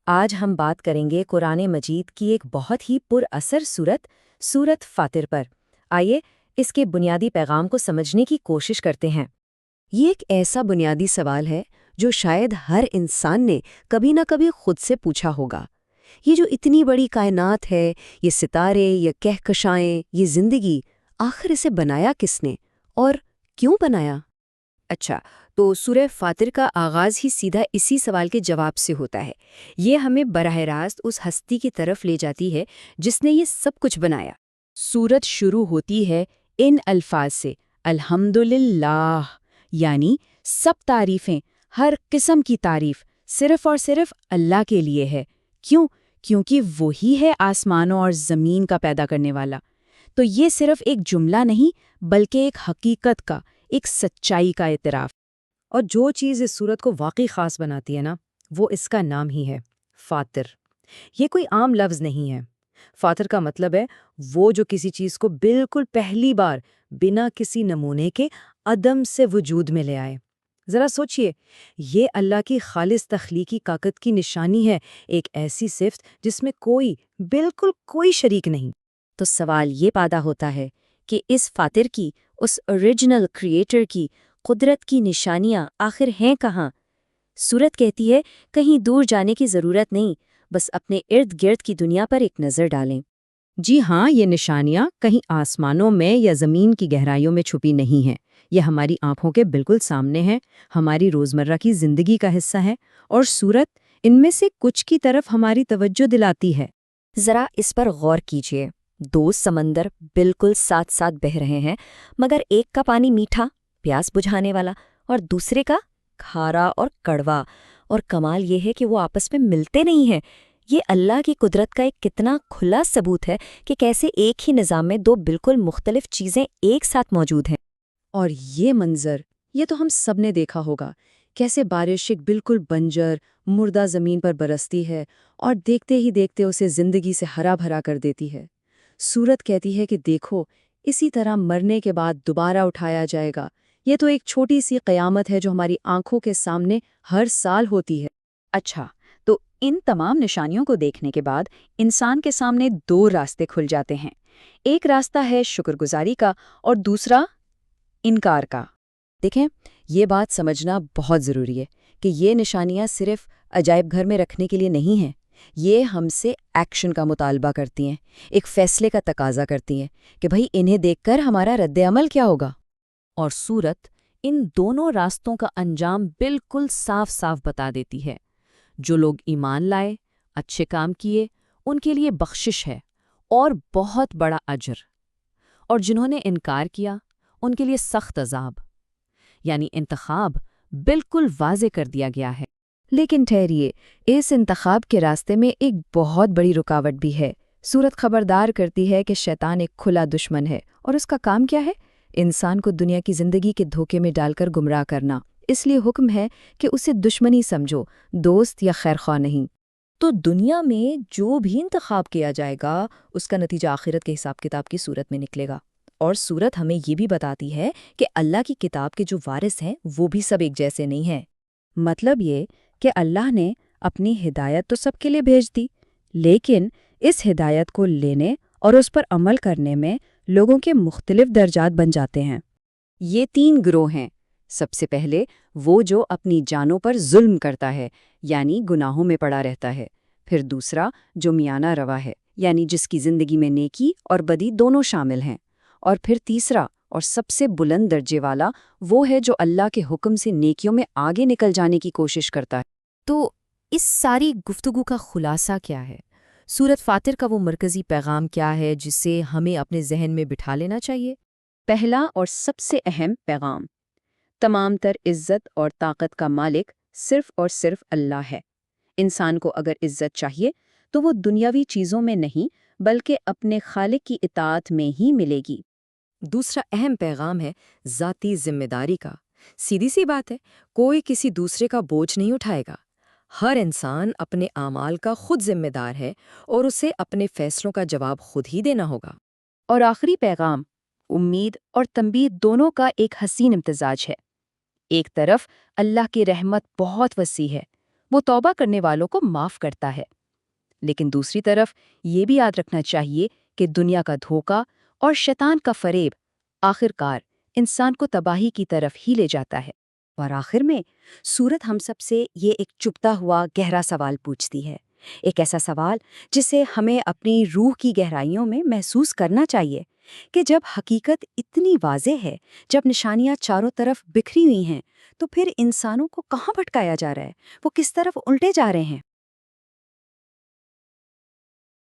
آج ہم بات کریں گے قرآن مجید کی ایک بہت ہی پر اثر سورت فاطر پر۔ آئیے اس کے بنیادی پیغام کو سمجھنے کی کوشش کرتے ہیں۔ یہ ایک ایسا بنیادی سوال ہے جو شاید ہر انسان نے کبھی نہ کبھی خود سے پوچھا ہوگا۔ یہ جو اتنی بڑی کائنات ہے، یہ ستارے، یہ کہکشائیں، یہ زندگی، آخر اسے بنایا کس نے اور کیوں بنایا؟ اچھا، تو سورہ فاطر کا آغاز ہی سیدھا اسی سوال کے جواب سے ہوتا ہے۔ یہ ہمیں براہ راست اس ہستی کی طرف لے جاتی ہے جس نے یہ سب کچھ بنایا۔ سورت شروع ہوتی ہے ان الفاظ سے، الحمدللہ، یعنی سب تعریفیں، ہر قسم کی تعریف صرف اور صرف اللہ کے لیے ہے۔ کیوں؟ کیونکہ وہی ہے آسمانوں اور زمین کا پیدا کرنے والا۔ تو یہ صرف ایک جملہ نہیں بلکہ ایک حقیقت کا، ایک سچائی کا اعتراف۔ اور جو چیز اس سورت کو واقعی خاص بناتی ہے نا، وہ اس کا نام ہی ہے، فاطر۔ یہ کوئی عام لفظ نہیں ہے۔ فاطر کا مطلب ہے وہ جو کسی چیز کو بالکل پہلی بار بنا کسی نمونے کے عدم سے وجود میں لے آئے۔ ذرا سوچئے، یہ اللہ کی خالص تخلیقی طاقت کی نشانی ہے، ایک ایسی صفت جس میں بالکل کوئی شریک نہیں۔ تو سوال یہ پیدا ہوتا ہے کہ اس فاطر کی، اس اوریجنل کریٹر کی قدرت کی نشانیاں آخر ہیں کہاں؟ سورت کہتی ہے کہیں دور جانے کی ضرورت نہیں، بس اپنے ارد گرد کی دنیا پر ایک نظر ڈالیں۔ جی ہاں، یہ نشانیاں کہیں آسمانوں میں یا زمین کی گہرائیوں میں چھپی نہیں ہیں، یہ ہماری آنکھوں کے بالکل سامنے ہیں، ہماری روزمرہ کی زندگی کا حصہ ہے، اور سورت ان میں سے کچھ کی طرف ہماری توجہ دلاتی ہے۔ ذرا اس پر غور کیجئے، دو سمندر بالکل ساتھ ساتھ بہہ رہے ہیں، مگر ایک کا پانی میٹھا، پیاس بجھانے والا، اور دوسرے کا کھارا اور کڑوا، اور کمال یہ ہے کہ وہ آپس میں ملتے نہیں ہیں۔ یہ اللہ کی قدرت کا ایک کتنا کھلا ثبوت ہے کہ کیسے ایک ہی نظام میں دو بالکل مختلف چیزیں ایک ساتھ موجود ہیں۔ اور یہ منظر، یہ تو ہم سب نے دیکھا ہوگا، کیسے بارش ایک بالکل بنجر، مردہ زمین پر برستی ہے اور دیکھتے ہی دیکھتے اسے زندگی سے ہرا بھرا کر دیتی ہے۔ سورت کہتی ہے کہ دیکھو، اسی طرح مرنے کے بعد دوبارہ اٹھایا جائے گا۔ یہ تو ایک چھوٹی سی قیامت ہے جو ہماری آنکھوں کے سامنے ہر سال ہوتی ہے۔ اچھا، تو ان تمام نشانیوں کو دیکھنے کے بعد انسان کے سامنے دو راستے کھل جاتے ہیں۔ ایک راستہ ہے شکر گزاری کا اور دوسرا انکار کا۔ دیکھیں، یہ بات سمجھنا بہت ضروری ہے کہ یہ نشانیاں صرف عجائب گھر میں رکھنے کے لیے نہیں ہیں، یہ ہم سے ایکشن کا مطالبہ کرتی ہیں، ایک فیصلے کا تقاضا کرتی ہیں کہ بھئی انہیں دیکھ کر ہمارا رد عمل کیا ہوگا۔ اور سورت ان دونوں راستوں کا انجام بالکل صاف صاف بتا دیتی ہے۔ جو لوگ ایمان لائے، اچھے کام کیے، ان کے لیے بخشش ہے اور بہت بڑا اجر، اور جنہوں نے انکار کیا، ان کے لیے سخت عذاب۔ یعنی انتخاب بالکل واضح کر دیا گیا ہے۔ لیکن ٹھہریے، اس انتخاب کے راستے میں ایک بہت بڑی رکاوٹ بھی ہے۔ سورت خبردار کرتی ہے کہ شیطان ایک کھلا دشمن ہے، اور اس کا کام کیا ہے؟ انسان کو دنیا کی زندگی کے دھوکے میں ڈال کر گمراہ کرنا۔ اس لیے حکم ہے کہ اسے دشمنی سمجھو، دوست یا خیرخواہ نہیں۔ تو دنیا میں جو بھی انتخاب کیا جائے گا، اس کا نتیجہ آخرت کے حساب کتاب کی صورت میں نکلے گا۔ اور سورت ہمیں یہ بھی بتاتی ہے کہ اللہ کی کتاب کے جو وارث ہیں وہ بھی سب ایک جیسے نہیں ہیں۔ مطلب یہ کہ اللہ نے اپنی ہدایت تو سب کے لیے بھیج دی، لیکن اس ہدایت کو لینے اور اس پر عمل کرنے میں لوگوں کے مختلف درجات بن جاتے ہیں۔ یہ تین گروہ ہیں۔ سب سے پہلے وہ جو اپنی جانوں پر ظلم کرتا ہے، یعنی گناہوں میں پڑا رہتا ہے۔ پھر دوسرا جو میانہ روا ہے، یعنی جس کی زندگی میں نیکی اور بدی دونوں شامل ہیں۔ اور پھر تیسرا اور سب سے بلند درجے والا وہ ہے جو اللہ کے حکم سے نیکیوں میں آگے نکل جانے کی کوشش کرتا ہے۔ تو اس ساری گفتگو کا خلاصہ کیا ہے؟ سورت فاطر کا وہ مرکزی پیغام کیا ہے جسے ہمیں اپنے ذہن میں بٹھا لینا چاہیے؟ پہلا اور سب سے اہم پیغام، تمام تر عزت اور طاقت کا مالک صرف اور صرف اللہ ہے۔ انسان کو اگر عزت چاہیے تو وہ دنیاوی چیزوں میں نہیں بلکہ اپنے خالق کی اطاعت میں ہی ملے گی۔ دوسرا اہم پیغام ہے ذاتی ذمہ داری کا۔ سیدھی سی بات ہے، کوئی کسی دوسرے کا بوجھ نہیں اٹھائے گا۔ ہر انسان اپنے اعمال کا خود ذمہ دار ہے اور اسے اپنے فیصلوں کا جواب خود ہی دینا ہوگا۔ اور آخری پیغام، امید اور تنبیہ دونوں کا ایک حسین امتزاج ہے۔ ایک طرف اللہ کی رحمت بہت وسیع ہے، وہ توبہ کرنے والوں کو معاف کرتا ہے۔ لیکن دوسری طرف یہ بھی یاد رکھنا چاہیے کہ دنیا کا دھوکہ اور شیطان کا فریب آخرکار انسان کو تباہی کی طرف ہی لے جاتا ہے۔ اور آخر میں سورت ہم سب سے یہ ایک چپتا ہوا گہرا سوال پوچھتی ہے، ایک ایسا سوال جسے ہمیں اپنی روح کی گہرائیوں میں محسوس کرنا چاہیے کہ جب حقیقت اتنی واضح ہے، جب نشانیاں چاروں طرف بکھری ہوئی ہیں، تو پھر انسانوں کو کہاں بھٹکایا جا رہا ہے، وہ کس طرف الٹے جا رہے ہیں؟